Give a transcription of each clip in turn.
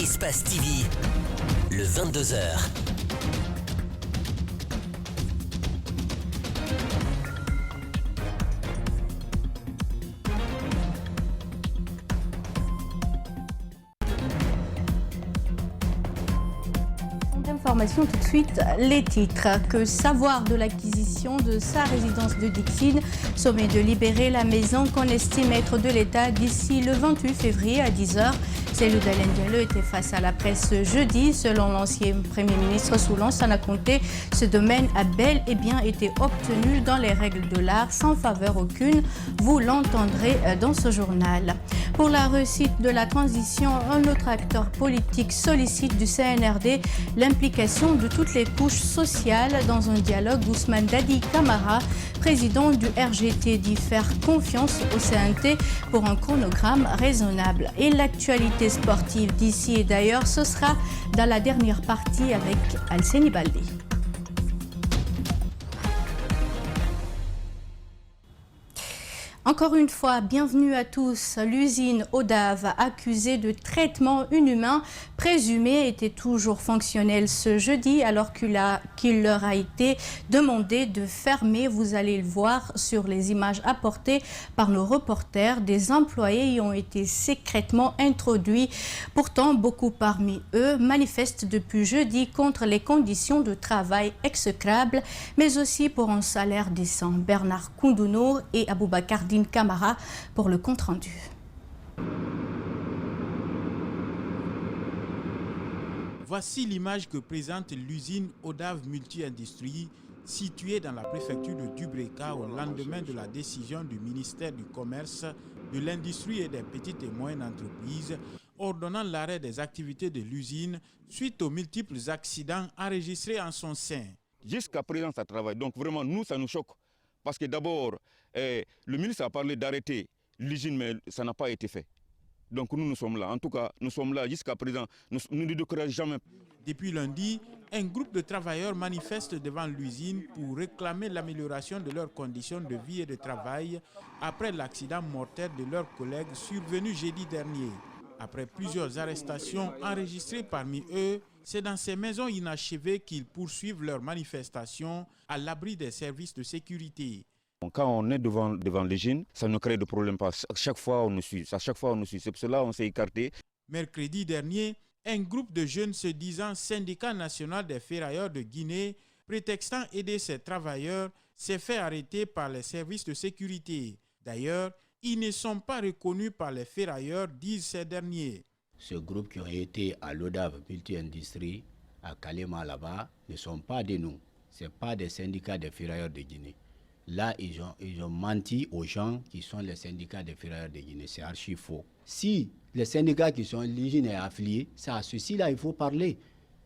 Espace TV, le 22h. Information tout de suite, les titres. Que savoir de l'acquisition de sa résidence de Dixine? Sommet de libérer la maison qu'on estime être de l'État d'ici le 28 février à 10h. Cellou Dalein Diallo était face à la presse jeudi. Selon l'ancien Premier ministre sous Lansana Conté, ce domaine a bel et bien été obtenu dans les règles de l'art, sans faveur aucune. Vous l'entendrez dans ce journal. Pour la réussite de la transition, un autre acteur politique sollicite du CNRD l'implication de toutes les couches sociales dans un dialogue. Ousmane Dadi Camara, président du RGT, dit faire confiance au CNT pour un chronogramme raisonnable. Et l'actualité sportive d'ici et d'ailleurs, ce sera dans la dernière partie avec Alceni Baldé. Encore une fois, bienvenue à tous. L'usine Odave, accusée de traitement inhumain présumé, était toujours fonctionnelle ce jeudi alors qu'il leur a été demandé de fermer. Vous allez le voir sur les images apportées par nos reporters. Des employés y ont été secrètement introduits. Pourtant, beaucoup parmi eux manifestent depuis jeudi contre les conditions de travail exécrables, mais aussi pour un salaire décent. Bernard Koundouno et Aboubakar Camara pour le compte-rendu. Voici l'image que présente l'usine Odave Multi-Industrie située dans la préfecture de Dubreka au lendemain de la décision du ministère du Commerce, de l'Industrie et des petites et moyennes entreprises ordonnant l'arrêt des activités de l'usine suite aux multiples accidents enregistrés en son sein. Jusqu'à présent, ça travaille. Donc vraiment, nous, ça nous choque. Parce que d'abord, le ministre a parlé d'arrêter l'usine, mais ça n'a pas été fait. Donc nous sommes là. En tout cas, nous sommes là jusqu'à présent. Nous ne décourageons jamais. Depuis lundi, un groupe de travailleurs manifeste devant l'usine pour réclamer l'amélioration de leurs conditions de vie et de travail après l'accident mortel de leurs collègues survenu jeudi dernier. Après plusieurs arrestations enregistrées parmi eux, c'est dans ces maisons inachevées qu'ils poursuivent leurs manifestations à l'abri des services de sécurité. Quand on est devant l'usine, ça nous crée des problèmes. À chaque fois, on nous suit. C'est pour cela qu'on s'est écarté. Mercredi dernier, un groupe de jeunes se disant syndicat national des ferrailleurs de Guinée, prétextant aider ces travailleurs, s'est fait arrêter par les services de sécurité. D'ailleurs, ils ne sont pas reconnus par les ferrailleurs, disent ces derniers. Ce groupe qui ont été à l'Odave Multi-Industrie, à Kalema là-bas, ne sont pas de nous. Ce n'est pas des syndicats des ferrailleurs de Guinée. Là, ils ont menti aux gens qui sont les syndicats des ferrailleurs de Guinée. C'est archi faux. Si les syndicats qui sont l'usine est affiliés, c'est à ceux-ci-là il faut parler.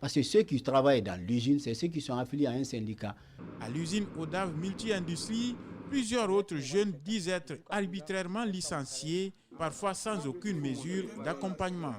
Parce que ceux qui travaillent dans l'usine, c'est ceux qui sont affiliés à un syndicat. À l'usine Odave Multi-Industrie, plusieurs autres jeunes disent être arbitrairement licenciés, parfois sans aucune mesure d'accompagnement.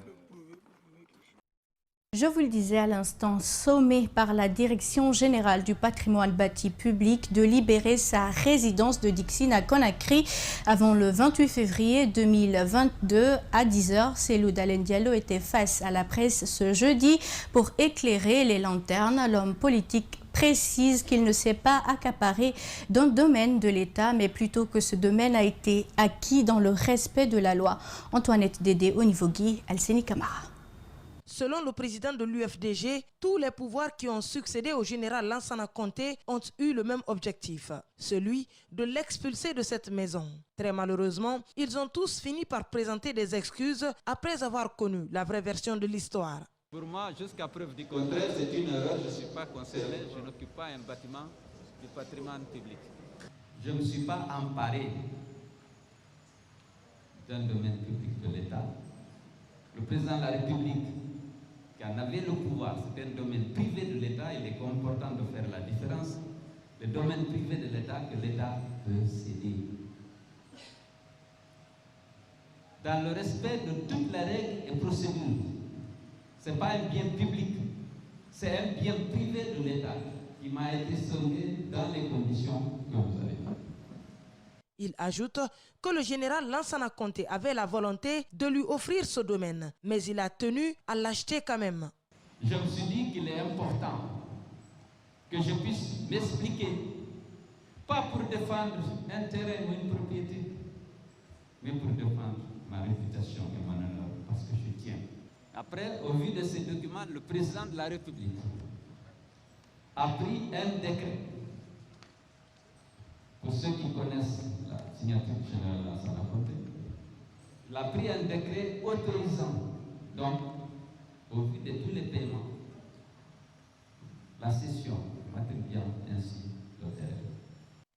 Je vous le disais à l'instant, sommé par la Direction générale du patrimoine bâti public de libérer sa résidence de Dixine à Conakry avant le 28 février 2022 à 10h. Cellou Dalein Diallo était face à la presse ce jeudi pour éclairer les lanternes. L'homme politique précise qu'il ne s'est pas accaparé d'un domaine de l'État, mais plutôt que ce domaine a été acquis dans le respect de la loi. Antoinette Dédé, Onivogui, Alceni Camara. Selon le président de l'UFDG, tous les pouvoirs qui ont succédé au général Lansana Conté ont eu le même objectif, celui de l'expulser de cette maison. Très malheureusement, ils ont tous fini par présenter des excuses après avoir connu la vraie version de l'histoire. Pour moi, jusqu'à preuve du contraire, c'est une erreur. Je ne suis pas concerné, je n'occupe pas un bâtiment du patrimoine public. Je ne me suis pas emparé d'un domaine public de l'État. Le président de la République, qui en avait le pouvoir, c'est un domaine privé de l'État, il est important de faire la différence. Le domaine privé de l'État que l'État peut céder. Dans le respect de toutes les règles et procédures. Ce n'est pas un bien public, c'est un bien privé de l'État qui m'a été sauvé dans les conditions que vous avez. Il ajoute que le général Lansana Conté avait la volonté de lui offrir ce domaine, mais il a tenu à l'acheter quand même. Je me suis dit qu'il est important que je puisse m'expliquer, pas pour défendre un terrain ou une propriété, mais pour défendre ma réputation et mon honneur, parce que je tiens. Après, au vu de ces documents, le président de la République a pris un décret. Pour ceux qui connaissent la signature générale Lansana Conté, il a pris un décret autorisant, donc, au vu de tous les paiements, la cession matérielle ainsi de terre.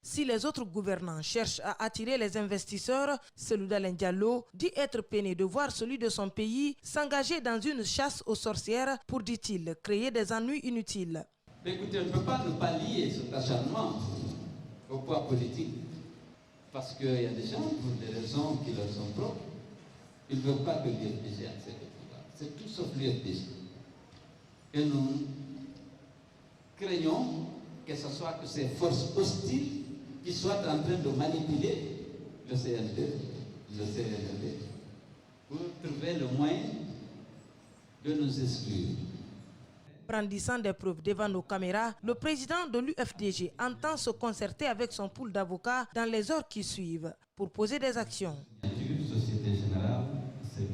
Si les autres gouvernants cherchent à attirer les investisseurs, celui d'Alain Diallo dit être peiné de voir celui de son pays s'engager dans une chasse aux sorcières pour, dit-il, créer des ennuis inutiles. Mais écoutez, on ne peut pas ne pas lier cet acharnement au poids politique. Parce qu'il y a des gens, pour des raisons qui leur sont propres, ils ne veulent pas que l'UFDG accède au pouvoir. C'est tout sauf l'UFDG. Et nous craignons que ce soit que ces forces hostiles qui soient en train de manipuler le CND, pour trouver le moyen de nous exclure. Brandissant des preuves devant nos caméras, le président de l'UFDG entend se concerter avec son pool d'avocats dans les heures qui suivent pour poser des actions. Société Générale, c'est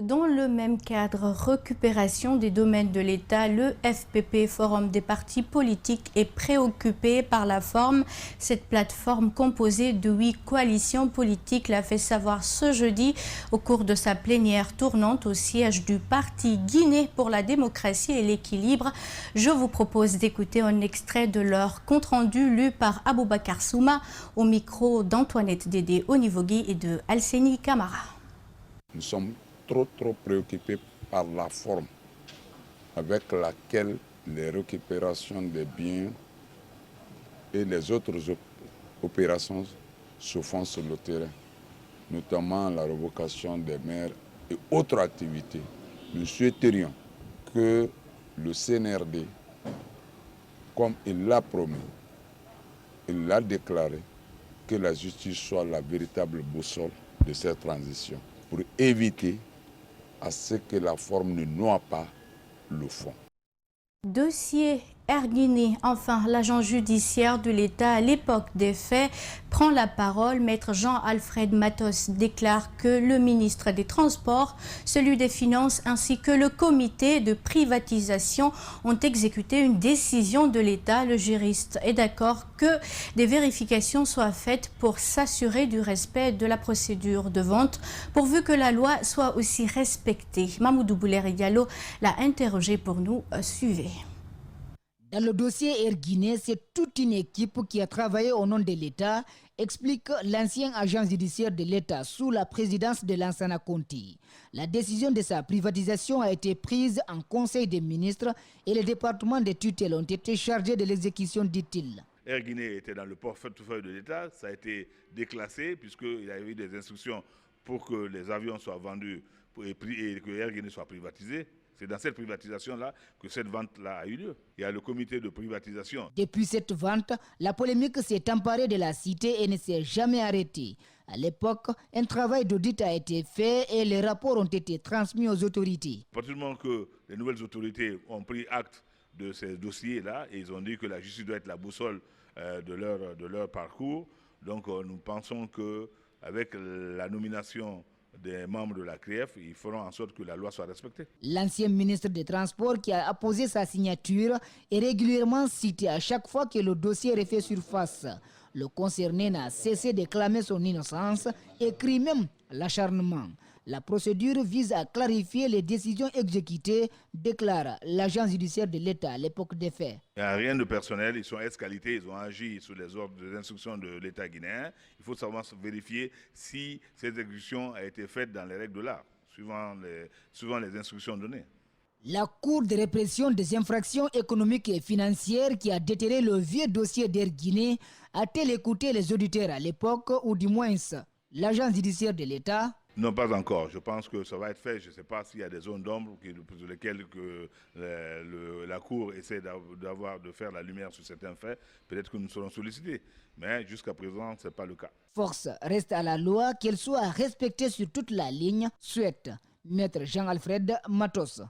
Dans le même cadre, récupération des domaines de l'État, le FPP, Forum des partis politiques, est préoccupé par la forme. Cette plateforme composée de 8 coalitions politiques l'a fait savoir ce jeudi au cours de sa plénière tournante au siège du parti Guinée pour la démocratie et l'équilibre. Je vous propose d'écouter un extrait de leur compte-rendu lu par Aboubakar Souma au micro d'Antoinette Dédé Onivogui et de Alseni Camara. Nous sommes trop préoccupés par la forme avec laquelle les récupérations des biens et les autres opérations se font sur le terrain, notamment la révocation des maires et autres activités. Nous souhaiterions que le CNRD, comme il l'a promis, il l'a déclaré, que la justice soit la véritable boussole de cette transition pour éviter à ce que la forme ne noie pas le fond. Dossier Erguiné, enfin, l'agent judiciaire de l'État à l'époque des faits prend la parole. Maître Jean-Alfred Matos déclare que le ministre des Transports, celui des Finances ainsi que le comité de privatisation ont exécuté une décision de l'État. Le juriste est d'accord que des vérifications soient faites pour s'assurer du respect de la procédure de vente, pourvu que la loi soit aussi respectée. Mamoudou Bouleri Diallo l'a interrogé pour nous. Suivez. Dans le dossier Erguiné, c'est toute une équipe qui a travaillé au nom de l'État, explique l'ancien agent judiciaire de l'État sous la présidence de Lansana Conté. La décision de sa privatisation a été prise en Conseil des ministres et les départements de tutelle ont été chargés de l'exécution, dit-il. Erguiné était dans le portefeuille de l'État, ça a été déclassé puisqu'il y a eu des instructions pour que les avions soient vendus et que Erguiné soit privatisé. C'est dans cette privatisation-là que cette vente-là a eu lieu. Il y a le comité de privatisation. Depuis cette vente, la polémique s'est emparée de la cité et ne s'est jamais arrêtée. À l'époque, un travail d'audit a été fait et les rapports ont été transmis aux autorités. À partir du moment que les nouvelles autorités ont pris acte de ces dossiers-là, et ils ont dit que la justice doit être la boussole de leur parcours, donc nous pensons qu'avec la nomination des membres de la CREF, ils feront en sorte que la loi soit respectée. L'ancien ministre des Transports qui a apposé sa signature est régulièrement cité à chaque fois que le dossier refait surface. Le concerné n'a cessé de clamer son innocence et crie même l'acharnement. La procédure vise à clarifier les décisions exécutées, déclare l'agent judiciaire de l'État à l'époque des faits. Il n'y a rien de personnel, ils sont escalités, ils ont agi sous les ordres des instructions de l'État guinéen. Il faut savoir vérifier si cette exécution a été faite dans les règles de l'art, suivant les instructions données. La Cour de répression des infractions économiques et financières qui a déterré le vieux dossier d'Erguiné a-t-elle écouté les auditeurs à l'époque, ou du moins l'agent judiciaire de l'État? Non, pas encore. Je pense que ça va être fait. Je ne sais pas s'il y a des zones d'ombre sur lesquelles la Cour essaie de faire la lumière sur certains faits. Peut-être que nous serons sollicités. Mais jusqu'à présent, ce n'est pas le cas. Force reste à la loi, qu'elle soit respectée sur toute la ligne, souhaite Maître Jean-Alfred Matos.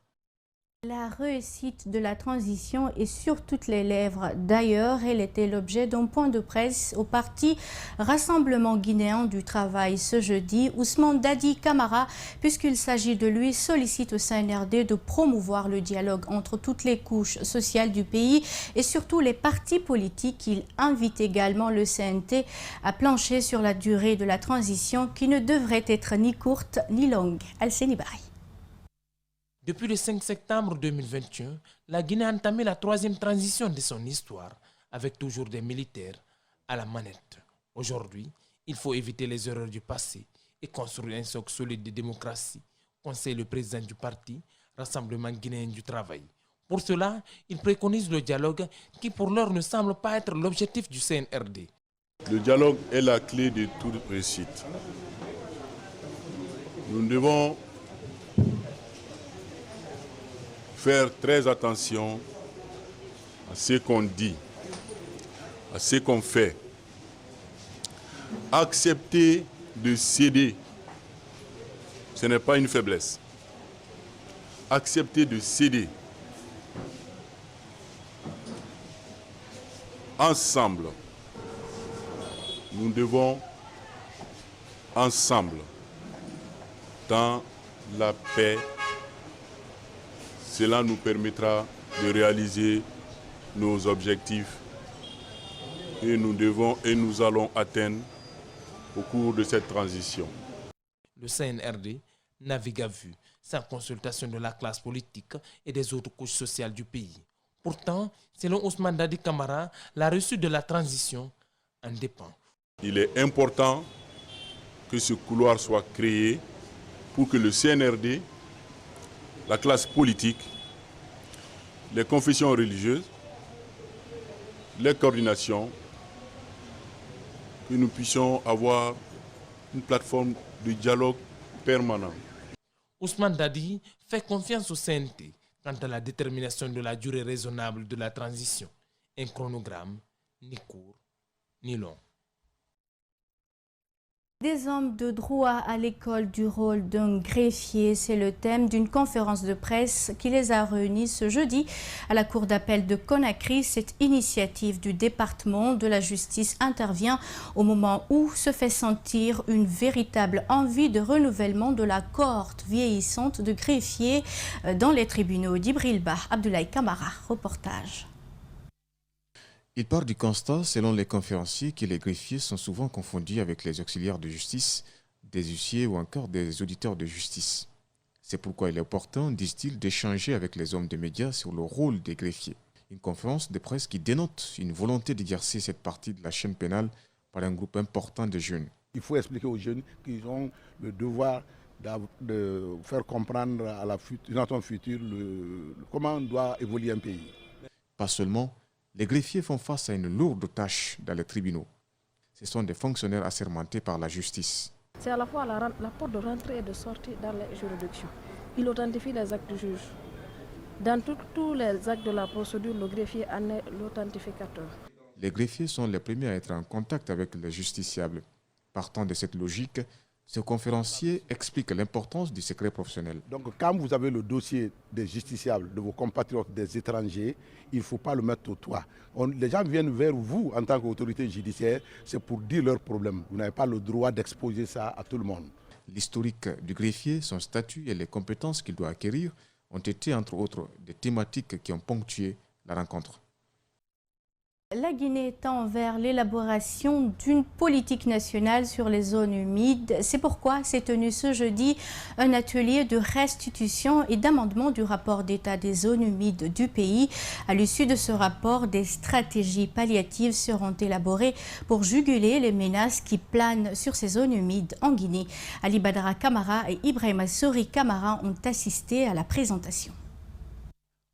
La réussite de la transition est sur toutes les lèvres. D'ailleurs, elle était l'objet d'un point de presse au parti Rassemblement guinéen du travail ce jeudi. Ousmane Dadi Camara, puisqu'il s'agit de lui, sollicite au CNRD de promouvoir le dialogue entre toutes les couches sociales du pays et surtout les partis politiques. Il invite également le CNT à plancher sur la durée de la transition qui ne devrait être ni courte ni longue. Alceni Bari. Depuis le 5 septembre 2021, la Guinée a entamé la 3e transition de son histoire, avec toujours des militaires à la manette. Aujourd'hui, il faut éviter les erreurs du passé et construire un socle solide de démocratie, conseille le président du parti, Rassemblement guinéen du travail. Pour cela, il préconise le dialogue qui pour l'heure ne semble pas être l'objectif du CNRD. Le dialogue est la clé de toute réussite. Nous devons faire très attention à ce qu'on dit, à ce qu'on fait. Accepter de céder, ce n'est pas une faiblesse. Accepter de céder. Ensemble, nous devons ensemble, dans la paix, cela nous permettra de réaliser nos objectifs et nous allons atteindre au cours de cette transition. Le CNRD navigue à vue, sans consultation de la classe politique et des autres couches sociales du pays. Pourtant, selon Ousmane Dadi Camara, la réussite de la transition en dépend. Il est important que ce couloir soit créé pour que le CNRD, la classe politique, les confessions religieuses, les coordinations, que nous puissions avoir une plateforme de dialogue permanent. Ousmane Dadi fait confiance au CNT quant à la détermination de la durée raisonnable de la transition. Un chronogramme ni court ni long. Des hommes de droit à l'école du rôle d'un greffier, c'est le thème d'une conférence de presse qui les a réunis ce jeudi à la cour d'appel de Conakry. Cette initiative du département de la justice intervient au moment où se fait sentir une véritable envie de renouvellement de la cohorte vieillissante de greffiers dans les tribunaux. Djibril Bah, Abdoulaye Camara, reportage. Il part du constat, selon les conférenciers, que les greffiers sont souvent confondus avec les auxiliaires de justice, des huissiers ou encore des auditeurs de justice. C'est pourquoi il est opportun, disent-ils, d'échanger avec les hommes des médias sur le rôle des greffiers. Une conférence de presse qui dénote une volonté d'exercer cette partie de la chaîne pénale par un groupe important de jeunes. Il faut expliquer aux jeunes qu'ils ont le devoir de faire comprendre à la génération future comment doit évoluer un pays. Pas seulement, les greffiers font face à une lourde tâche dans les tribunaux. Ce sont des fonctionnaires assermentés par la justice. C'est à la fois la porte de rentrée et de sortie dans les juridictions. Il authentifie les actes du juge. Dans tous les actes de la procédure, le greffier en est l'authentificateur. Les greffiers sont les premiers à être en contact avec les justiciables. Partant de cette logique, ce conférencier explique l'importance du secret professionnel. Donc quand vous avez le dossier des justiciables, de vos compatriotes, des étrangers, il ne faut pas le mettre au toit. Les gens viennent vers vous en tant qu'autorité judiciaire, c'est pour dire leurs problèmes. Vous n'avez pas le droit d'exposer ça à tout le monde. L'historique du greffier, son statut et les compétences qu'il doit acquérir ont été entre autres des thématiques qui ont ponctué la rencontre. La Guinée tend vers l'élaboration d'une politique nationale sur les zones humides. C'est pourquoi s'est tenu ce jeudi un atelier de restitution et d'amendement du rapport d'état des zones humides du pays. À l'issue de ce rapport, des stratégies palliatives seront élaborées pour juguler les menaces qui planent sur ces zones humides en Guinée. Ali Badara Camara et Ibrahima Sori Camara ont assisté à la présentation.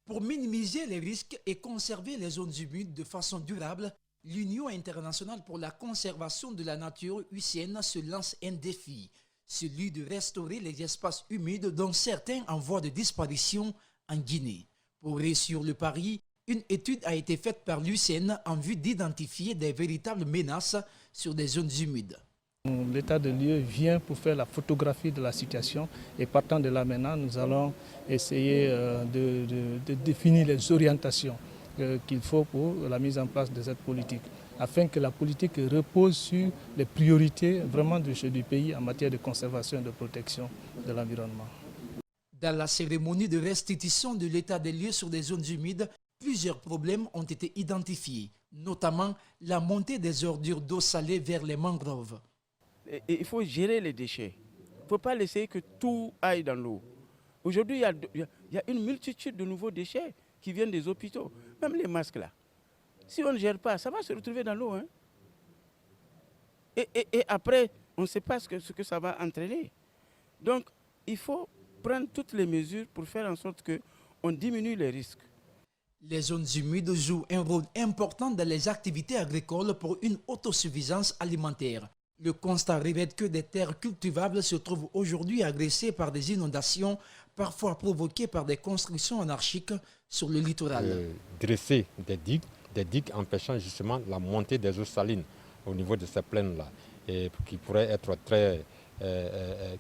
Pour minimiser les risques et conserver les zones humides de façon durable, l'Union internationale pour la conservation de la nature, UICN, se lance un défi. celui de restaurer les espaces humides dont certains en voie de disparition en Guinée. Pour réussir le pari, une étude a été faite par l'UCN en vue d'identifier des véritables menaces sur des zones humides. L'état de lieu vient pour faire la photographie de la situation et partant de là maintenant, nous allons essayer de définir les orientations qu'il faut pour la mise en place de cette politique, afin que la politique repose sur les priorités vraiment du pays en matière de conservation et de protection de l'environnement. Dans la cérémonie de restitution de l'état des lieux sur des zones humides, plusieurs problèmes ont été identifiés, notamment la montée des ordures d'eau salée vers les mangroves. Il faut gérer les déchets. Il ne faut pas laisser que tout aille dans l'eau. Aujourd'hui, il y a une multitude de nouveaux déchets qui viennent des hôpitaux. Même les masques là. Si on ne gère pas, ça va se retrouver dans l'eau. Hein? Et après, on ne sait pas ce que ça va entraîner. Donc, il faut prendre toutes les mesures pour faire en sorte qu'on diminue les risques. Les zones humides jouent un rôle important dans les activités agricoles pour une autosuffisance alimentaire. Le constat révèle que des terres cultivables se trouvent aujourd'hui agressées par des inondations, parfois provoquées par des constructions anarchiques sur le littoral. Dresser des digues empêchant justement la montée des eaux salines au niveau de ces plaines-là, et qui pourraient être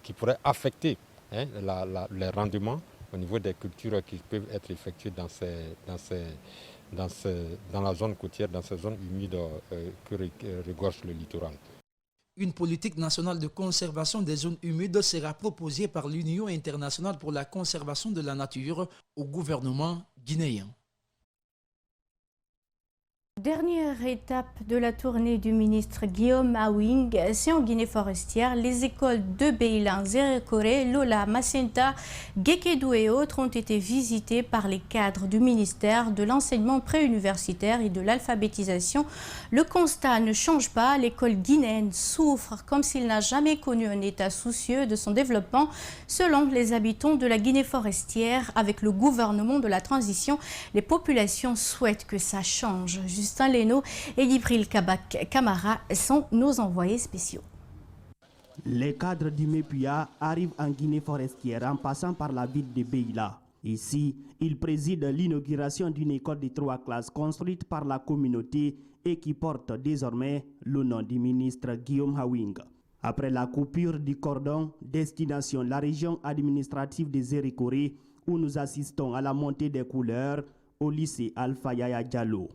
qui pourraient affecter les rendements au niveau des cultures qui peuvent être effectuées dans la zone côtière, dans ces zones humides que regorge le littoral. Une politique nationale de conservation des zones humides sera proposée par l'Union internationale pour la conservation de la nature au gouvernement guinéen. Dernière étape de la tournée du ministre Guillaume Awing, c'est en Guinée forestière. Les écoles de Beilan, Zérékoré, Lola, Macenta, Gekedou et autres ont été visitées par les cadres du ministère de l'enseignement préuniversitaire et de l'alphabétisation. Le constat ne change pas, l'école guinéenne souffre comme s'il n'a jamais connu un État soucieux de son développement. Selon les habitants de la Guinée forestière, avec le gouvernement de la transition, les populations souhaitent que ça change. Justin Leno et Gibril Kamara sont nos envoyés spéciaux. Les cadres du MEPUA arrivent en Guinée forestière en passant par la ville de Beila. Ici, ils président l'inauguration d'une école de 3 classes construite par la communauté et qui porte désormais le nom du ministre Guillaume Awing. Après la coupure du cordon, destination la région administrative de Zérékoré, où nous assistons à la montée des couleurs au lycée Alpha Yaya Diallo.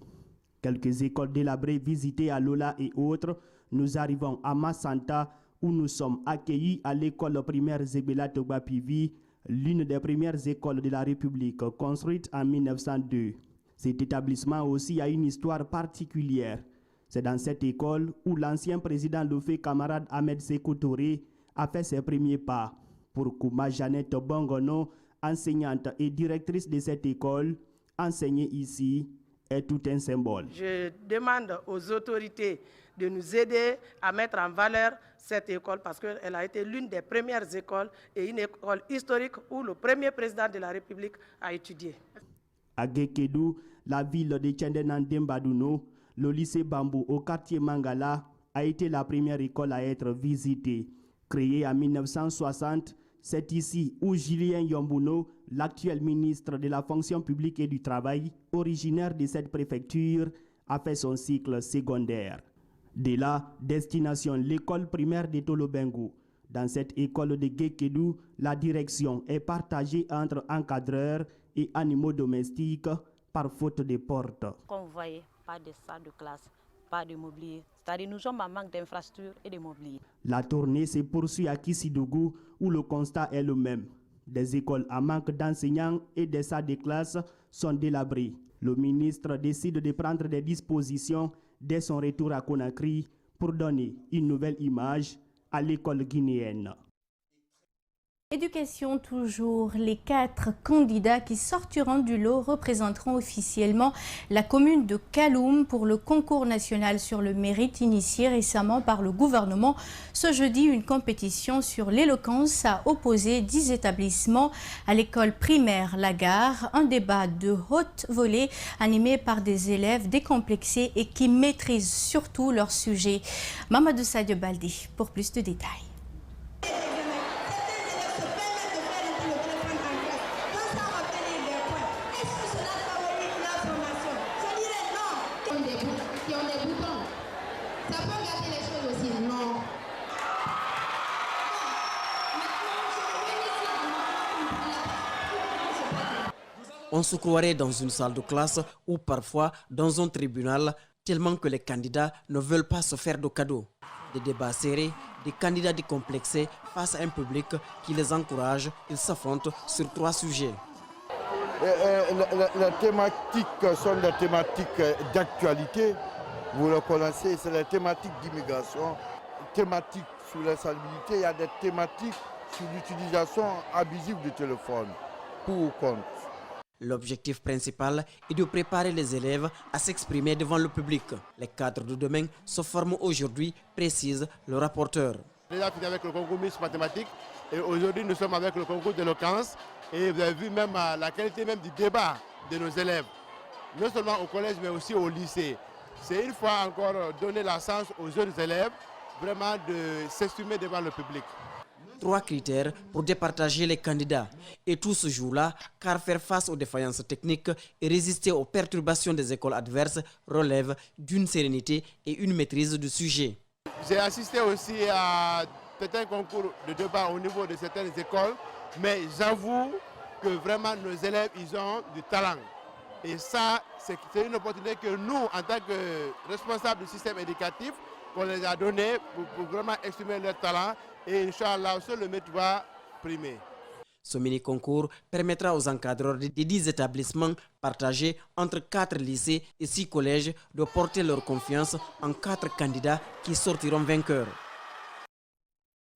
Quelques écoles délabrées visitées à Lola et autres, nous arrivons à Macenta où nous sommes accueillis à l'école primaire Zebela Togba Pivi, l'une des premières écoles de la République construite en 1902. Cet établissement aussi a une histoire particulière. C'est dans cette école où l'ancien président Lofé camarade Ahmed Sékou Touré a fait ses premiers pas. Pour Kouma Jeannette Bongono, enseignante et directrice de cette école, enseigner ici est tout un symbole. Je demande aux autorités de nous aider à mettre en valeur cette école parce qu'elle a été l'une des premières écoles et une école historique où le premier président de la République a étudié. À Gekedou, la ville de Tchendenandembadouno, le lycée Bambou au quartier Mangala a été la première école à être visitée. Créée en 1960, c'est ici où Julien Yombuno, l'actuel ministre de la fonction publique et du travail, originaire de cette préfecture, a fait son cycle secondaire. De là, destination l'école primaire de Tolobengo. Dans cette école de Gekedou, la direction est partagée entre encadreurs et animaux domestiques par faute de porte. Comme vous voyez, pas de salle de classe, pas de mobilier. C'est-à-dire nous sommes en manque d'infrastructures et de mobilier. La tournée se poursuit à Kissidougou où le constat est le même. Des écoles à manque d'enseignants et des salles de classe sont délabrées. Le ministre décide de prendre des dispositions dès son retour à Conakry pour donner une nouvelle image à l'école guinéenne. Éducation toujours, les 4 candidats qui sortiront du lot représenteront officiellement la commune de Kaloum pour le concours national sur le mérite initié récemment par le gouvernement. Ce jeudi, une compétition sur l'éloquence a opposé 10 établissements à l'école primaire Lagare. Un débat de haute volée animé par des élèves décomplexés et qui maîtrisent surtout leur sujet. Mamadou Sadio Baldi pour plus de détails. On se croirait dans une salle de classe ou parfois dans un tribunal, tellement que les candidats ne veulent pas se faire de cadeaux. Des débats serrés, des candidats décomplexés face à un public qui les encourage. Ils s'affrontent sur 3 sujets. Les thématiques sont des thématiques d'actualité. Vous le connaissez, c'est les thématiques d'immigration, thématiques sur la salubrité, il y a des thématiques sur l'utilisation abusive du téléphone, pour ou contre. L'objectif principal est de préparer les élèves à s'exprimer devant le public. Les cadres de demain se forment aujourd'hui, précise le rapporteur. Déjà fini avec le concours Miss Mathématiques et aujourd'hui nous sommes avec le concours d'éloquence et vous avez vu même la qualité même du débat de nos élèves, non seulement au collège mais aussi au lycée. C'est une fois encore donner la chance aux jeunes élèves vraiment de s'exprimer devant le public. 3 critères pour départager les candidats. Et tout ce jour-là, car faire face aux défaillances techniques et résister aux perturbations des écoles adverses relève d'une sérénité et une maîtrise du sujet. J'ai assisté aussi à certains concours de débat au niveau de certaines écoles, mais j'avoue que vraiment nos élèves, ils ont du talent. Et ça, c'est une opportunité que nous, en tant que responsables du système éducatif, qu'on les a donné pour vraiment exprimer leur talent. Et Inch'Allah, seul le maître va primer. Ce mini-concours permettra aux encadreurs des 10 établissements partagés entre 4 lycées et 6 collèges de porter leur confiance en 4 candidats qui sortiront vainqueurs.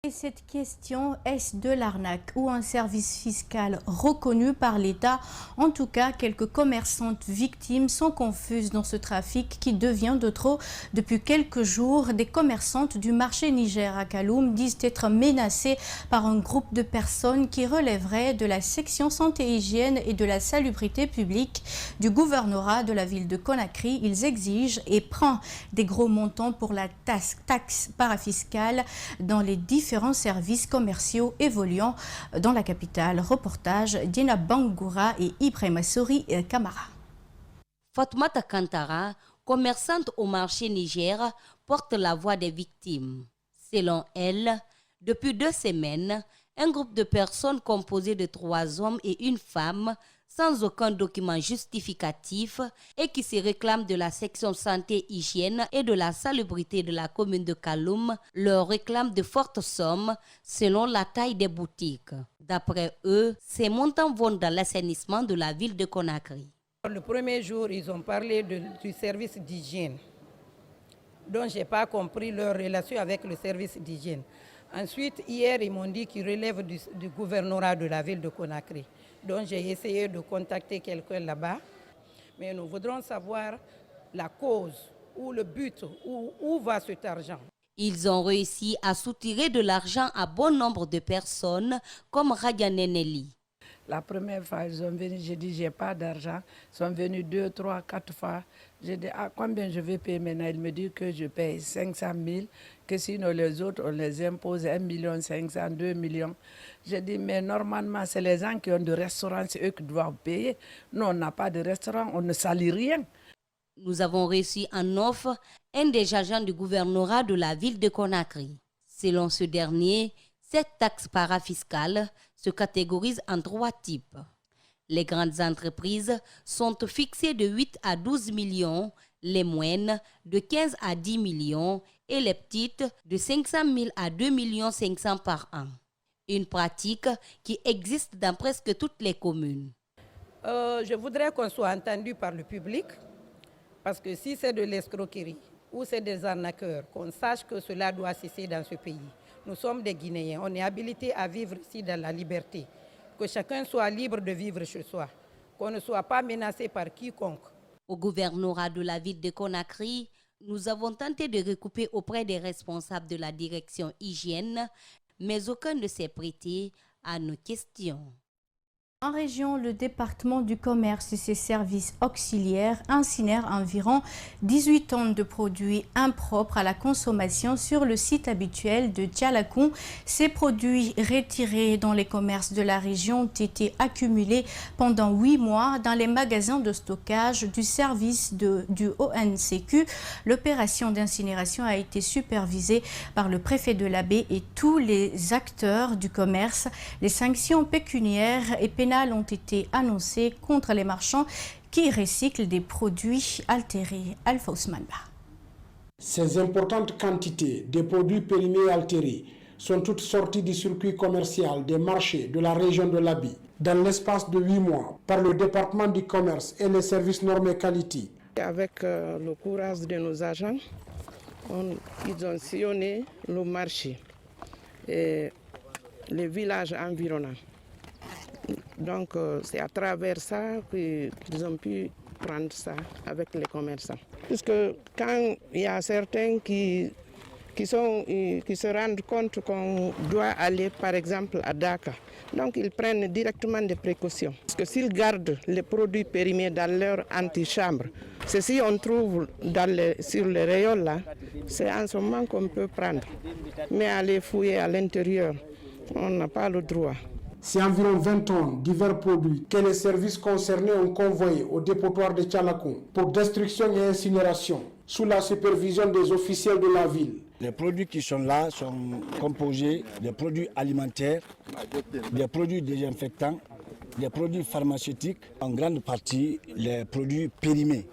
Et cette question, est-ce de l'arnaque ou un service fiscal reconnu par l'État? En tout cas, quelques commerçantes victimes sont confuses dans ce trafic qui devient de trop. Depuis quelques jours, des commerçantes du marché Niger à Kaloum disent être menacées par un groupe de personnes qui relèverait de la section santé et hygiène et de la salubrité publique du gouvernorat de la ville de Conakry. Ils exigent et prennent des gros montants pour la taxe parafiscale dans les différents services commerciaux évoluant dans la capitale. Reportage Dina Bangoura et Ibrahima Sori Kamara. Fatoumata Kantara, commerçante au marché Niger, porte la voix des victimes. Selon elle, depuis 2 semaines, un groupe de personnes composé de 3 hommes et une femme sans aucun document justificatif et qui se réclament de la section santé-hygiène et de la salubrité de la commune de Kaloum leur réclament de fortes sommes selon la taille des boutiques. D'après eux, ces montants vont dans l'assainissement de la ville de Conakry. Le premier jour, ils ont parlé du service d'hygiène, dont je n'ai pas compris leur relation avec le service d'hygiène. Ensuite, hier, ils m'ont dit qu'ils relèvent du gouvernorat de la ville de Conakry. Donc j'ai essayé de contacter quelqu'un là-bas, mais nous voudrons savoir la cause ou le but, où va cet argent. Ils ont réussi à soutirer de l'argent à bon nombre de personnes comme Radiane Nelly. La première fois, ils sont venus, j'ai dit, j'ai pas d'argent. Ils sont venus 2, 3, 4 fois. J'ai dit, combien je vais payer maintenant? Il me dit que je paye 500 000, que sinon les autres, on les impose 1 500 000, 2 millions. J'ai dit, mais normalement, c'est les gens qui ont des restaurants, c'est eux qui doivent payer. Nous, on n'a pas de restaurant, on ne salit rien. Nous avons reçu en offre un des agents du gouvernorat de la ville de Conakry. Selon ce dernier, cette taxe parafiscale se catégorise en 3 types. Les grandes entreprises sont fixées de 8 à 12 millions, les moyennes de 15 à 10 millions et les petites de 500 000 à 2 500 000 par an. Une pratique qui existe dans presque toutes les communes. Je voudrais qu'on soit entendu par le public, parce que si c'est de l'escroquerie ou c'est des arnaqueurs, qu'on sache que cela doit cesser dans ce pays. Nous sommes des Guinéens, on est habilités à vivre ici dans la liberté. Que chacun soit libre de vivre chez soi, qu'on ne soit pas menacé par quiconque. Au gouvernorat de la ville de Conakry, nous avons tenté de recouper auprès des responsables de la direction hygiène, mais aucun ne s'est prêté à nos questions. En région, le département du commerce et ses services auxiliaires incinèrent environ 18 tonnes de produits impropres à la consommation sur le site habituel de Djalakoun. Ces produits retirés dans les commerces de la région ont été accumulés pendant 8 mois dans les magasins de stockage du service du ONCQ. L'opération d'incinération a été supervisée par le préfet de la baie et tous les acteurs du commerce. Les sanctions pécuniaires et pénales pénales ont été annoncées contre les marchands qui recyclent des produits altérés. Alpha Ousmane Ba. Ces importantes quantités de produits périmés et altérés sont toutes sorties du circuit commercial des marchés de la région de l'Abi dans l'espace de 8 mois par le département du commerce et les services normes et qualité. Avec le courage de nos agents, ils ont sillonné le marché et les villages environnants. Donc c'est à travers ça qu'ils ont pu prendre ça avec les commerçants. Puisque quand il y a certains qui se rendent compte qu'on doit aller par exemple à Dakar, donc ils prennent directement des précautions. Parce que s'ils gardent les produits périmés dans leur antichambre, ceci on trouve sur les rayons là, c'est en ce moment qu'on peut prendre. Mais aller fouiller à l'intérieur, on n'a pas le droit. C'est environ 20 tonnes divers produits que les services concernés ont convoyés au dépotoir de Tchalakoun pour destruction et incinération, sous la supervision des officiels de la ville. Les produits qui sont là sont composés des produits alimentaires, des produits désinfectants, des produits pharmaceutiques, en grande partie les produits périmés.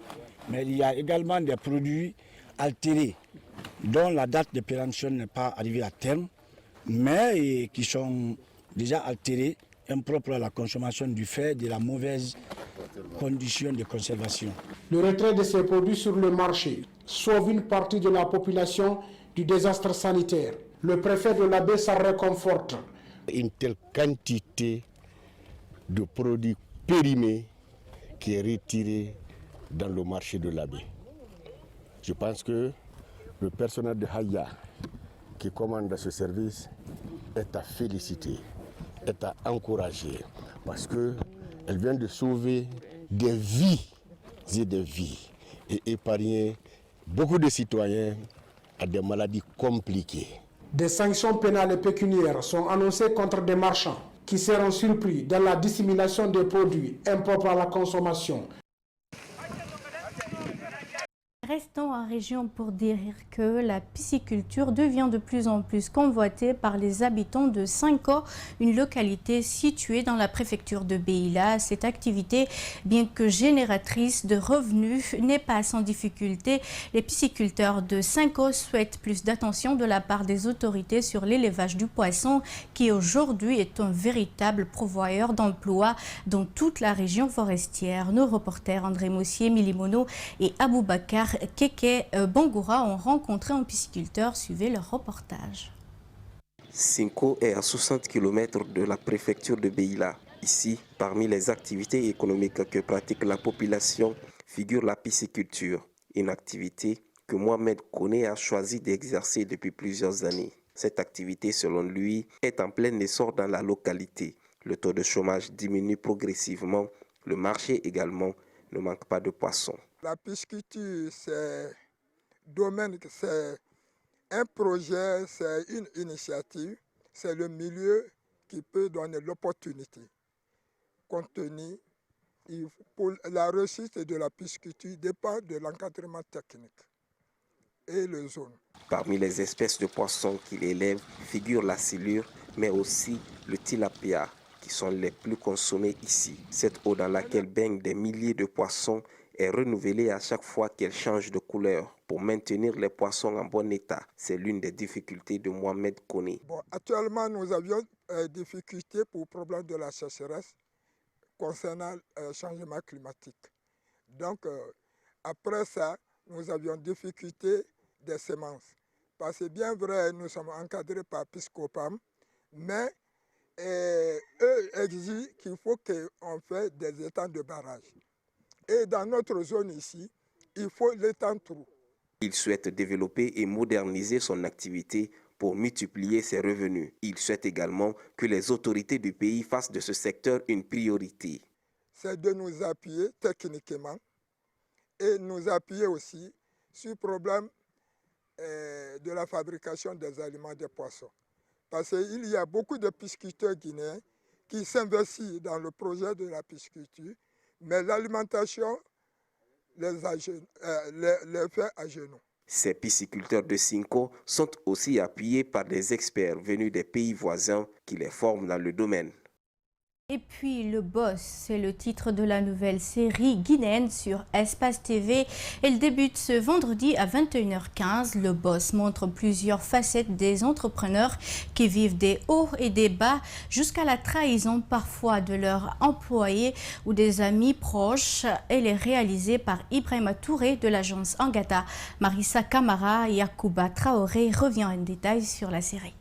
Mais il y a également des produits altérés, dont la date de péremption n'est pas arrivée à terme, mais qui sont déjà altérés, impropres à la consommation du fait de la mauvaise condition de conservation. Le retrait de ces produits sur le marché sauve une partie de la population du désastre sanitaire. Le préfet de l'Abbé s'en réconforte. Une telle quantité de produits périmés qui est retirée dans le marché de l'Abbé. Je pense que le personnel de Haya qui commande ce service est à féliciter, est à encourager, parce qu'elle vient de sauver des vies et des vies et épargner beaucoup de citoyens à des maladies compliquées. Des sanctions pénales et pécuniaires sont annoncées contre des marchands qui seront surpris dans la dissimulation des produits impropres à la consommation. Restons en région pour dire que la pisciculture devient de plus en plus convoitée par les habitants de Cinco, une localité située dans la préfecture de Beila. Cette activité, bien que génératrice de revenus, n'est pas sans difficulté. Les pisciculteurs de Cinco souhaitent plus d'attention de la part des autorités sur l'élevage du poisson, qui aujourd'hui est un véritable pourvoyeur d'emplois dans toute la région forestière. Nos reporters André Mossier, Milimono et Aboubakar Keke Bangoura ont rencontré un pisciculteur. Suivez leur reportage. Cinco est à 60 km de la préfecture de Beila. Ici, parmi les activités économiques que pratique la population, figure la pisciculture, une activité que Mohamed Kone a choisi d'exercer depuis plusieurs années. Cette activité, selon lui, est en plein essor dans la localité. Le taux de chômage diminue progressivement. Le marché également ne manque pas de poissons. La pisciculture, c'est un projet, c'est une initiative, c'est le milieu qui peut donner l'opportunité. Compte tenu, pour la réussite de la pisciculture dépend de l'encadrement technique et le zone. Parmi les espèces de poissons qu'il élève figure la silure, mais aussi le tilapia, qui sont les plus consommés ici. Cette eau dans laquelle baignent des milliers de poissons est renouvelée à chaque fois qu'elle change de couleur pour maintenir les poissons en bon état. C'est l'une des difficultés de Mohamed Kone. Actuellement, nous avions des difficultés pour le problème de la sécheresse concernant le changement climatique. Donc, après ça, nous avions difficulté des semences. Parce que bien vrai, nous sommes encadrés par Piscopam, mais eux exigent qu'il faut qu'on fasse des étangs de barrage. Et dans notre zone ici, il faut l'étang trou. Il souhaite développer et moderniser son activité pour multiplier ses revenus. Il souhaite également que les autorités du pays fassent de ce secteur une priorité. C'est de nous appuyer techniquement et nous appuyer aussi sur le problème de la fabrication des aliments des poissons. Parce qu'il y a beaucoup de pisciculteurs guinéens qui s'investissent dans le projet de la pisciculture, mais l'alimentation les fait à genoux. Ces pisciculteurs de Cinco sont aussi appuyés par des experts venus des pays voisins qui les forment dans le domaine. Et puis Le Boss, c'est le titre de la nouvelle série guinéenne sur Espace TV. Elle débute ce vendredi à 21h15. Le Boss montre plusieurs facettes des entrepreneurs qui vivent des hauts et des bas jusqu'à la trahison parfois de leurs employés ou des amis proches. Elle est réalisée par Ibrahima Touré de l'agence Angata. Marissa Camara et Yacouba Traoré revient en détail sur la série.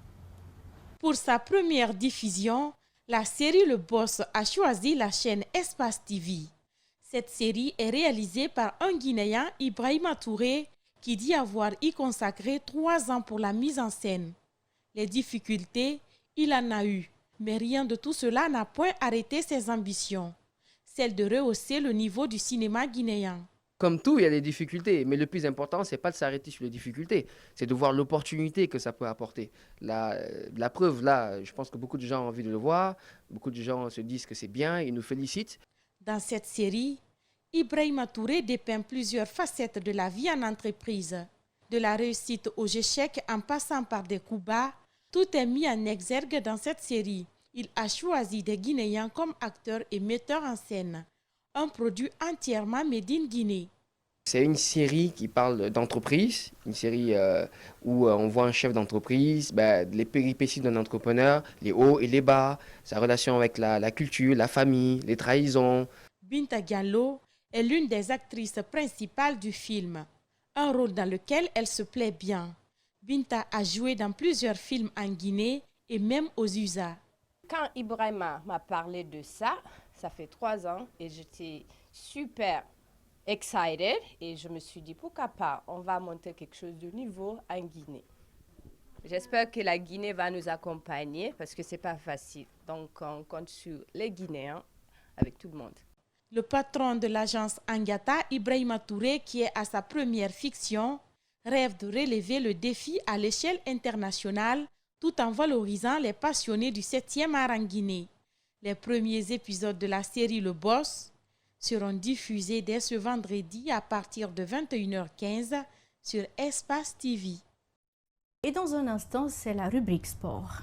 Pour sa première diffusion, la série Le Boss a choisi la chaîne Espace TV. Cette série est réalisée par un Guinéen, Ibrahima Touré, qui dit avoir y consacré 3 ans pour la mise en scène. Les difficultés, il en a eu, mais rien de tout cela n'a point arrêté ses ambitions, celle de rehausser le niveau du cinéma guinéen. Comme tout, il y a des difficultés, mais le plus important, ce n'est pas de s'arrêter sur les difficultés, c'est de voir l'opportunité que ça peut apporter. La preuve, là, je pense que beaucoup de gens ont envie de le voir, beaucoup de gens se disent que c'est bien, ils nous félicitent. Dans cette série, Ibrahima Touré dépeint plusieurs facettes de la vie en entreprise. De la réussite aux échecs en passant par des coups bas, tout est mis en exergue dans cette série. Il a choisi des Guinéens comme acteurs et metteurs en scène. Un produit entièrement made in Guinée. C'est une série qui parle d'entreprise, une série où on voit un chef d'entreprise, les péripéties d'un entrepreneur, les hauts et les bas, sa relation avec la culture, la famille, les trahisons. Binta Diallo est l'une des actrices principales du film, un rôle dans lequel elle se plaît bien. Binta a joué dans plusieurs films en Guinée et même aux USA. Quand Ibrahima m'a parlé de ça, ça fait 3 ans et j'étais super excited et je me suis dit pourquoi pas, on va monter quelque chose de nouveau en Guinée. J'espère que la Guinée va nous accompagner parce que c'est pas facile. Donc on compte sur les Guinéens avec tout le monde. Le patron de l'agence Angata, Ibrahima Touré, qui est à sa première fiction, rêve de relever le défi à l'échelle internationale tout en valorisant les passionnés du 7e art en Guinée. Les premiers épisodes de la série Le Boss seront diffusés dès ce vendredi à partir de 21h15 sur Espace TV. Et dans un instant, c'est la rubrique sport.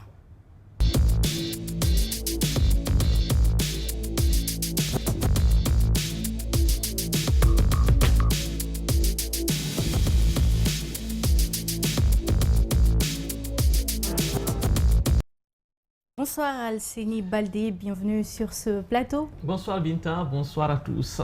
Bonsoir Alceni Baldé, bienvenue sur ce plateau. Bonsoir Binta, bonsoir à tous.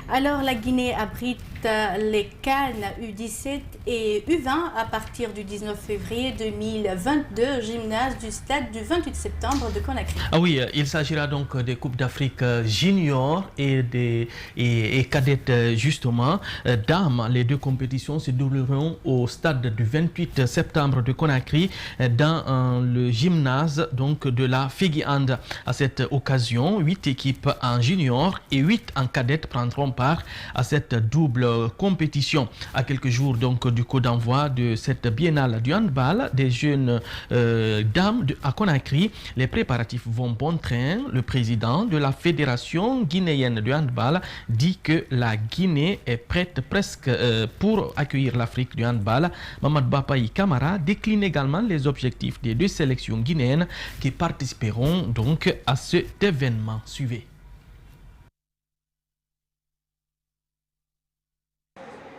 Alors la Guinée abrite les CAN U17 et U20 à partir du 19 février 2022 au gymnase du stade du 28 septembre de Conakry. Ah oui, il s'agira donc des Coupes d'Afrique juniors et cadettes justement. Dames, les 2 compétitions se dérouleront au stade du 28 septembre de Conakry dans le gymnase donc de la Fegi-Hand. À cette occasion, 8 équipes en junior et 8 en cadettes prendront part à cette double compétition. À quelques jours donc du coup d'envoi de cette biennale du handball des jeunes dames à Conakry, les préparatifs vont bon train. Le président de la Fédération guinéenne de handball dit que la Guinée est prête presque pour accueillir l'Afrique du handball. Mamad Bapayi Camara décline également les objectifs des 2 sélections guinéennes qui participeront donc à cet événement. Suivez.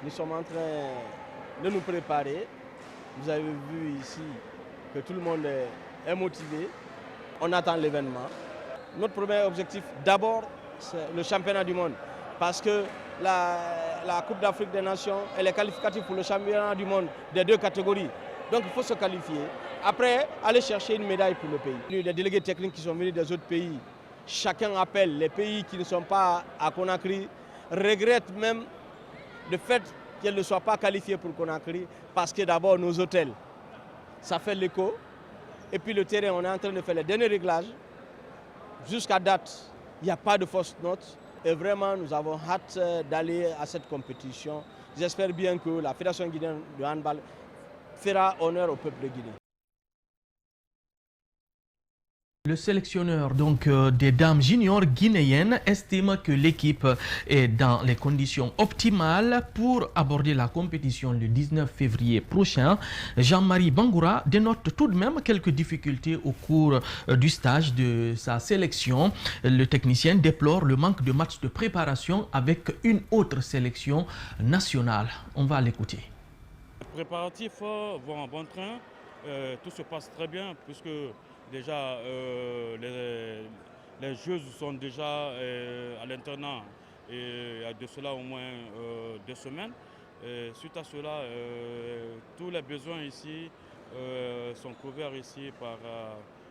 Nous sommes en train de nous préparer. Vous avez vu ici que tout le monde est motivé. On attend l'événement. Notre premier objectif, d'abord, c'est le championnat du monde. Parce que la Coupe d'Afrique des Nations, elle est qualificative pour le championnat du monde des 2 catégories. Donc il faut se qualifier. Après, aller chercher une médaille pour le pays. Les délégués techniques qui sont venus des autres pays, chacun appelle. Les pays qui ne sont pas à Conakry regrettent même le fait qu'elle ne soit pas qualifiée pour Conakry, parce que d'abord nos hôtels, ça fait l'écho. Et puis le terrain, on est en train de faire les derniers réglages. Jusqu'à date, il n'y a pas de fausse note. Et vraiment, nous avons hâte d'aller à cette compétition. J'espère bien que la Fédération guinéenne de handball fera honneur au peuple guinéen. Le sélectionneur des dames juniors guinéennes estime que l'équipe est dans les conditions optimales pour aborder la compétition le 19 février prochain. Jean-Marie Bangoura dénote tout de même quelques difficultés au cours du stage de sa sélection. Le technicien déplore le manque de matchs de préparation avec une autre sélection nationale. On va l'écouter. Les préparatifs vont en bon train. Tout se passe très bien puisque déjà, les joueuses sont déjà à l'internat et il y a de cela au moins 2 semaines. Et suite à cela, tous les besoins ici sont couverts ici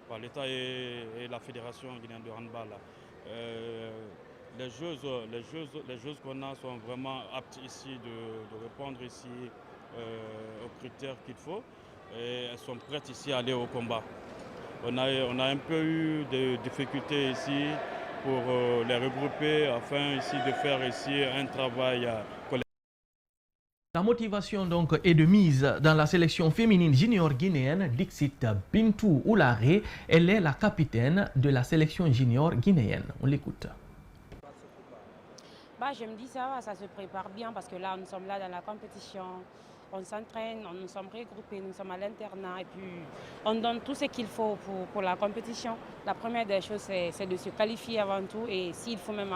par l'État et la Fédération guinéenne de handball. Les joueuses qu'on a sont vraiment aptes ici de répondre ici aux critères qu'il faut et elles sont prêtes ici à aller au combat. On a un peu eu des difficultés ici pour les regrouper afin ici de faire ici un travail collectif. La motivation est de mise dans la sélection féminine junior guinéenne. Dixit Bintou Oulare, elle est la capitaine de la sélection junior guinéenne. On l'écoute. Je me dis ça se prépare bien parce que là nous sommes là dans la compétition. On s'entraîne, nous sommes regroupés, nous sommes à l'internat et puis on donne tout ce qu'il faut pour la compétition. La première des choses, c'est de se qualifier avant tout et s'il faut même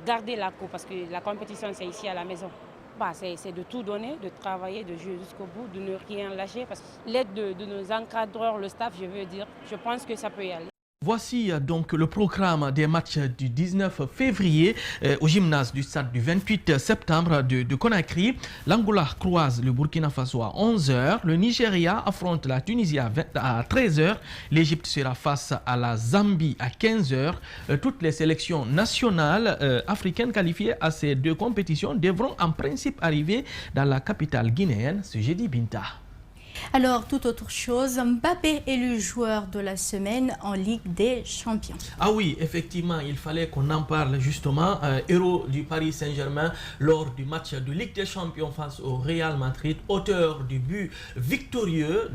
garder la coupe parce que la compétition, c'est ici à la maison. C'est de tout donner, de travailler, de jouer jusqu'au bout, de ne rien lâcher. Parce que l'aide de nos encadreurs, le staff, je pense que ça peut y aller. Voici donc le programme des matchs du 19 février au gymnase du stade du 28 septembre de Conakry. L'Angola croise le Burkina Faso à 11h. Le Nigeria affronte la Tunisie à 13h. L'Égypte sera face à la Zambie à 15h. Toutes les sélections nationales africaines qualifiées à ces 2 compétitions devront en principe arriver dans la capitale guinéenne ce jeudi. Binta. Alors, toute autre chose, Mbappé est le joueur de la semaine en Ligue des Champions. Ah oui, effectivement, il fallait qu'on en parle justement. Héros du Paris Saint-Germain lors du match de Ligue des Champions face au Real Madrid, auteur du but victorieux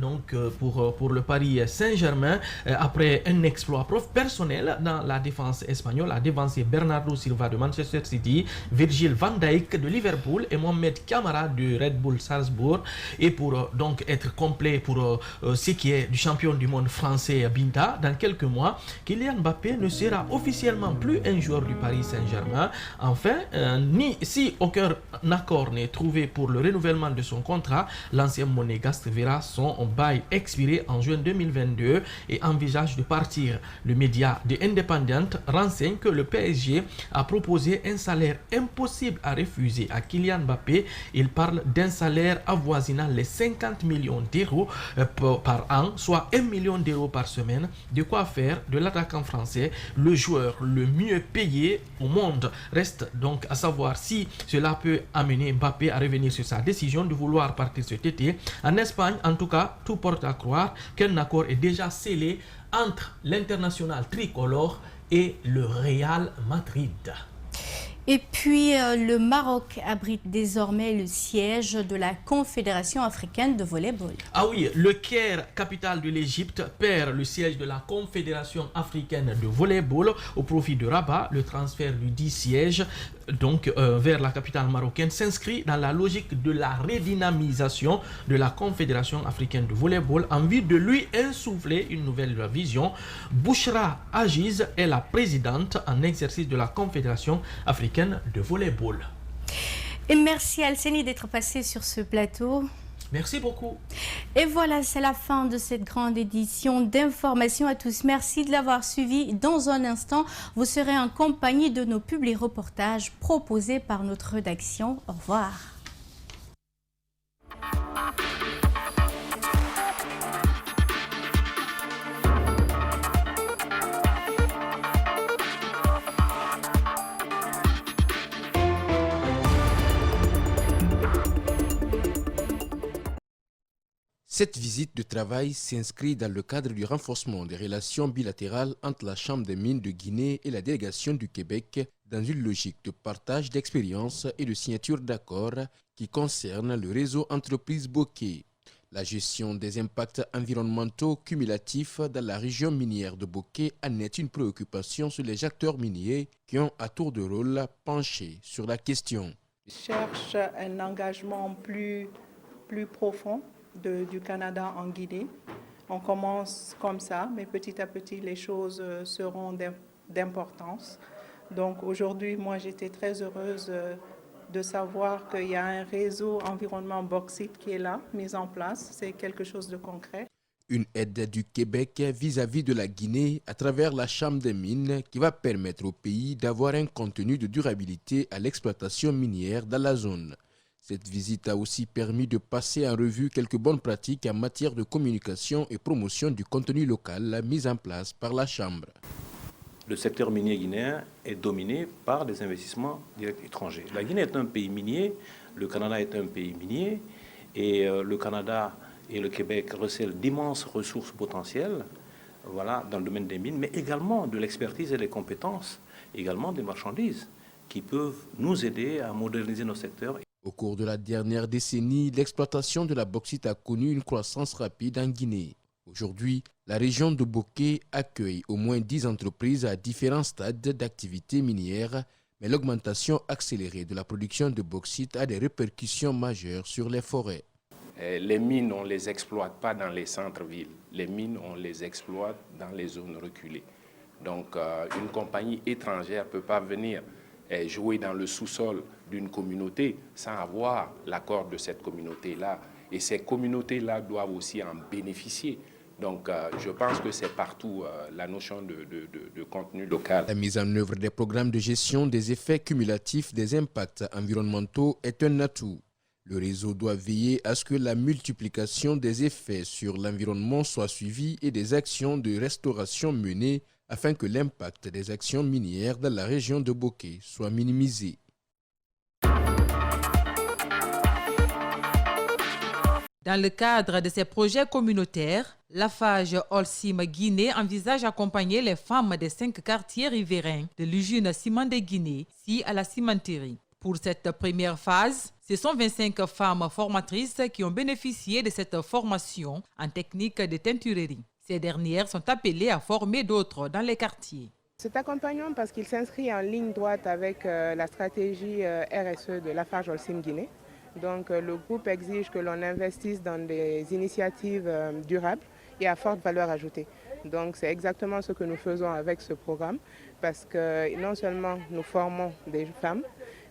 pour le Paris Saint-Germain après un exploit personnel dans la défense espagnole, a dévancé Bernardo Silva de Manchester City, Virgil van Dijk de Liverpool et Mohamed Camara de Red Bull Salzbourg. Et pour donc être complet pour ce qui est du champion du monde français Binta, dans quelques mois, Kylian Mbappé ne sera officiellement plus un joueur du Paris Saint-Germain. Enfin, si aucun accord n'est trouvé pour le renouvellement de son contrat, l'ancien monégasque verra son bail expirer en juin 2022 et envisage de partir. Le média The Independent renseigne que le PSG a proposé un salaire impossible à refuser à Kylian Mbappé. Il parle d'un salaire avoisinant les 50 millions d'euros par an, soit 1 million d'euros par semaine. De quoi faire de l'attaquant français le joueur le mieux payé au monde. Reste donc à savoir si cela peut amener Mbappé à revenir sur sa décision de vouloir partir cet été. En Espagne, en tout cas, tout porte à croire qu'un accord est déjà scellé entre l'international tricolore et le Real Madrid. Et puis, le Maroc abrite désormais le siège de la Confédération africaine de volleyball. Ah oui, le Caire, capitale de l'Égypte, perd le siège de la Confédération africaine de volleyball au profit de Rabat. Le transfert du dit siège vers la capitale marocaine s'inscrit dans la logique de la redynamisation de la Confédération africaine de volleyball en vue de lui insuffler une nouvelle vision. Bouchra Agiz est la présidente en exercice de la Confédération africaine de volleyball. Et merci Alceni d'être passé sur ce plateau. Merci beaucoup. Et voilà, c'est la fin de cette grande édition d'information à tous. Merci de l'avoir suivi. Dans un instant, vous serez en compagnie de nos publi-reportages proposés par notre rédaction. Au revoir. Cette visite de travail s'inscrit dans le cadre du renforcement des relations bilatérales entre la Chambre des mines de Guinée et la délégation du Québec dans une logique de partage d'expériences et de signature d'accords qui concernent le réseau entreprise Bokeh. La gestion des impacts environnementaux cumulatifs dans la région minière de Bokeh en est une préoccupation sur les acteurs miniers qui ont à tour de rôle penché sur la question. Je cherche un engagement plus profond du Canada en Guinée. On commence comme ça, mais petit à petit, les choses seront d'importance. Donc aujourd'hui, moi, j'étais très heureuse de savoir qu'il y a un réseau environnement bauxite qui est là, mis en place. C'est quelque chose de concret. Une aide du Québec vis-à-vis de la Guinée à travers la Chambre des mines qui va permettre au pays d'avoir un contenu de durabilité à l'exploitation minière dans la zone. Cette visite a aussi permis de passer en revue quelques bonnes pratiques en matière de communication et promotion du contenu local mis en place par la Chambre. Le secteur minier guinéen est dominé par des investissements directs étrangers. La Guinée est un pays minier, le Canada est un pays minier, et le Canada et le Québec recèlent d'immenses ressources potentielles dans le domaine des mines, mais également de l'expertise et des compétences, également des marchandises qui peuvent nous aider à moderniser nos secteurs. Au cours de la dernière décennie, l'exploitation de la bauxite a connu une croissance rapide en Guinée. Aujourd'hui, la région de Bokeh accueille au moins 10 entreprises à différents stades d'activité minière, mais l'augmentation accélérée de la production de bauxite a des répercussions majeures sur les forêts. Les mines, on ne les exploite pas dans les centres-villes. Les mines, on les exploite dans les zones reculées. Donc, une compagnie étrangère ne peut pas venir jouer dans le sous-sol d'une communauté sans avoir l'accord de cette communauté-là. Et ces communautés-là doivent aussi en bénéficier. Donc, je pense que c'est partout la notion de contenu local. La mise en œuvre des programmes de gestion des effets cumulatifs des impacts environnementaux est un atout. Le réseau doit veiller à ce que la multiplication des effets sur l'environnement soit suivie et des actions de restauration menées afin que l'impact des actions minières dans la région de Bokeh soit minimisé. Dans le cadre de ces projets communautaires, Lafarge Holcim Guinée envisage d'accompagner les femmes des 5 quartiers riverains de l'usine Ciment de Guinée, à la cimenterie. Pour cette première phase, ce sont 25 femmes formatrices qui ont bénéficié de cette formation en technique de teinturerie. Ces dernières sont appelées à former d'autres dans les quartiers. Cet accompagnement, parce qu'il s'inscrit en ligne droite avec la stratégie RSE de Lafarge Holcim Guinée. Donc le groupe exige que l'on investisse dans des initiatives durables et à forte valeur ajoutée. Donc c'est exactement ce que nous faisons avec ce programme, parce que non seulement nous formons des femmes,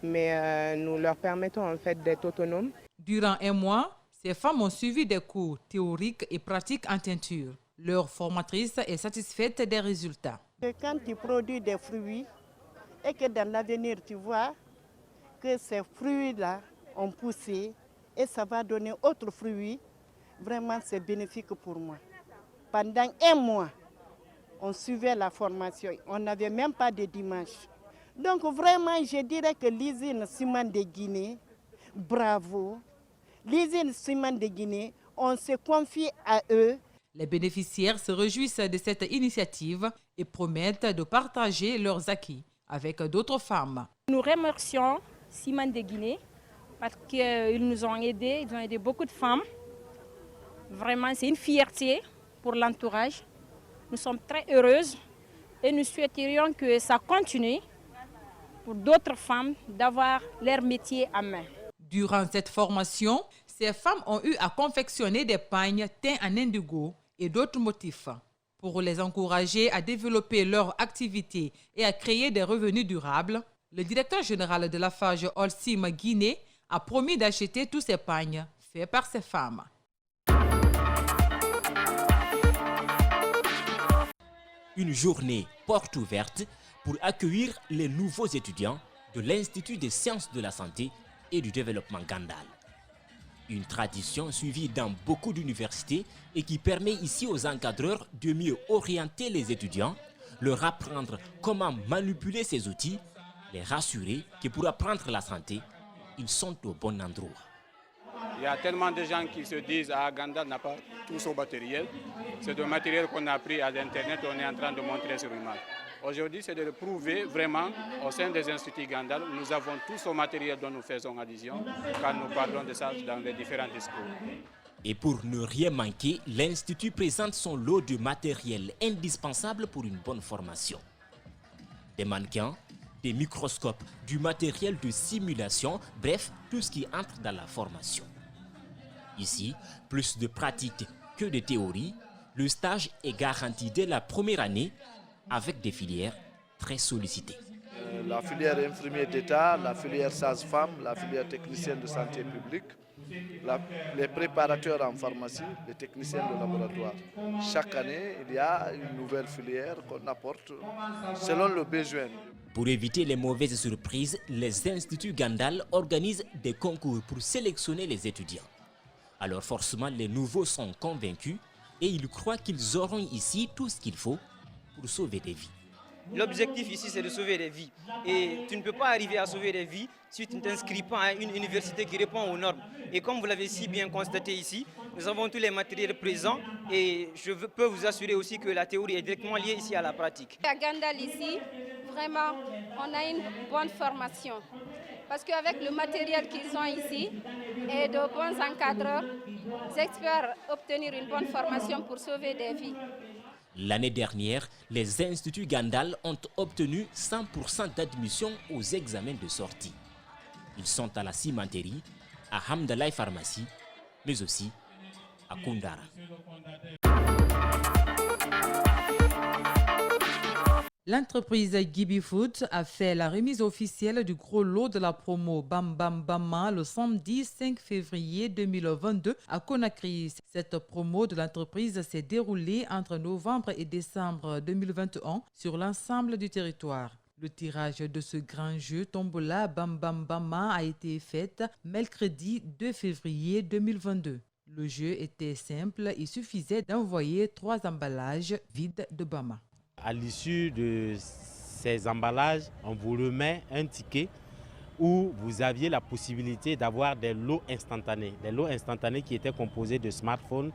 mais nous leur permettons en fait d'être autonomes. Durant un mois, ces femmes ont suivi des cours théoriques et pratiques en teinture. Leur formatrice est satisfaite des résultats. Quand tu produis des fruits et que dans l'avenir tu vois que ces fruits-là ont poussé et ça va donner autres fruits, vraiment c'est bénéfique pour moi. Pendant un mois, on suivait la formation, on n'avait même pas de dimanche. Donc vraiment, je dirais que l'usine Ciment de Guinée, bravo. L'usine Ciment de Guinée, on se confie à eux. Les bénéficiaires se réjouissent de cette initiative et promettent de partager leurs acquis avec d'autres femmes. Nous remercions Ciment de Guinée parce qu'ils nous ont aidés, ils ont aidé beaucoup de femmes. Vraiment, c'est une fierté pour l'entourage. Nous sommes très heureuses et nous souhaiterions que ça continue pour d'autres femmes d'avoir leur métier à main. Durant cette formation, ces femmes ont eu à confectionner des pagnes teints en indigo et d'autres motifs. Pour les encourager à développer leur activité et à créer des revenus durables, le directeur général de Lafarge Holcim Guinée a promis d'acheter tous ces pagnes faits par ces femmes. Une journée porte ouverte pour accueillir les nouveaux étudiants de l'Institut des sciences de la santé et du développement Gandal. Une tradition suivie dans beaucoup d'universités et qui permet ici aux encadreurs de mieux orienter les étudiants, leur apprendre comment manipuler ces outils, les rassurer que pour apprendre la santé, ils sont au bon endroit. Il y a tellement de gens qui se disent « Ah, Gandal n'a pas tout son matériel ». C'est du matériel qu'on a pris à l'Internet, on est en train de montrer sur l'image. Aujourd'hui, c'est de le prouver vraiment au sein des instituts Gandal. Nous avons tout ce matériel dont nous faisons allusion quand nous parlons de ça dans les différents discours. Et pour ne rien manquer, l'Institut présente son lot de matériel indispensable pour une bonne formation. Des mannequins, des microscopes, du matériel de simulation, bref, tout ce qui entre dans la formation. Ici, plus de pratique que de théorie, le stage est garanti dès la première année avec des filières très sollicitées. La filière infirmier d'État, la filière sage-femme, la filière technicienne de santé publique, les préparateurs en pharmacie, les techniciens de laboratoire. Chaque année, il y a une nouvelle filière qu'on apporte selon le besoin. Pour éviter les mauvaises surprises, les instituts Gandal organisent des concours pour sélectionner les étudiants. Alors forcément, les nouveaux sont convaincus et ils croient qu'ils auront ici tout ce qu'il faut pour sauver des vies. L'objectif ici, c'est de sauver des vies. Et tu ne peux pas arriver à sauver des vies si tu ne t'inscris pas à une université qui répond aux normes. Et comme vous l'avez si bien constaté ici, nous avons tous les matériels présents et je peux vous assurer aussi que la théorie est directement liée ici à la pratique. À Gandal ici, vraiment, on a une bonne formation. Parce qu'avec le matériel qu'ils ont ici et de bons encadreurs, j'espère obtenir une bonne formation pour sauver des vies. L'année dernière, les instituts Gandal ont obtenu 100% d'admission aux examens de sortie. Ils sont à la cimenterie, à Hamdallah Pharmacie, mais aussi à Koundara. L'entreprise Gibi Food a fait la remise officielle du gros lot de la promo Bam Bam Bama le samedi 5 février 2022 à Conakry. Cette promo de l'entreprise s'est déroulée entre novembre et décembre 2021 sur l'ensemble du territoire. Le tirage de ce grand jeu Tombola Bam Bam Bama a été fait mercredi 2 février 2022. Le jeu était simple, il suffisait d'envoyer 3 emballages vides de Bama. À l'issue de ces emballages, on vous remet un ticket où vous aviez la possibilité d'avoir des lots instantanés. Des lots instantanés qui étaient composés de smartphones,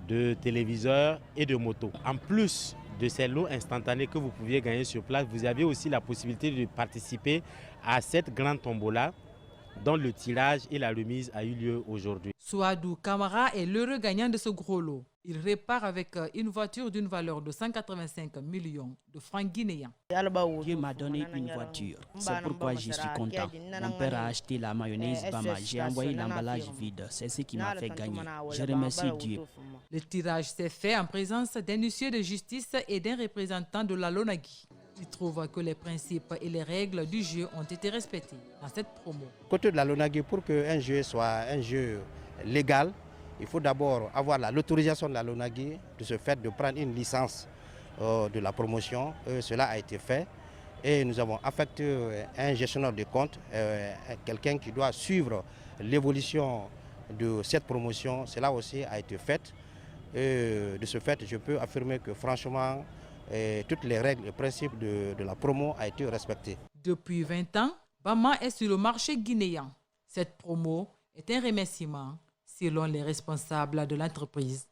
de téléviseurs et de motos. En plus de ces lots instantanés que vous pouviez gagner sur place, vous aviez aussi la possibilité de participer à cette grande tombola dont le tirage et la remise a eu lieu aujourd'hui. Souadou Kamara est l'heureux gagnant de ce gros lot. Il repart avec une voiture d'une valeur de 185 millions de francs guinéens. Dieu m'a donné une voiture. C'est pourquoi je suis content. Mon père a acheté la mayonnaise Bama. J'ai envoyé l'emballage vide. C'est ce qui m'a fait gagner. Je remercie Dieu. Le tirage s'est fait en présence d'un huissier de justice et d'un représentant de la Lonagui. Il trouve que les principes et les règles du jeu ont été respectés dans cette promo. Côté de la Lonagui, pour qu'un jeu soit un jeu légal, il faut d'abord avoir l'autorisation de la Lonagui de ce fait de prendre une licence de la promotion. Cela a été fait et nous avons affecté un gestionnaire de compte, quelqu'un qui doit suivre l'évolution de cette promotion. Cela aussi a été fait. Et de ce fait, je peux affirmer que franchement, toutes les règles et principes de la promo ont été respectés. Depuis 20 ans, Bama est sur le marché guinéen. Cette promo est un remerciement selon les responsables de l'entreprise.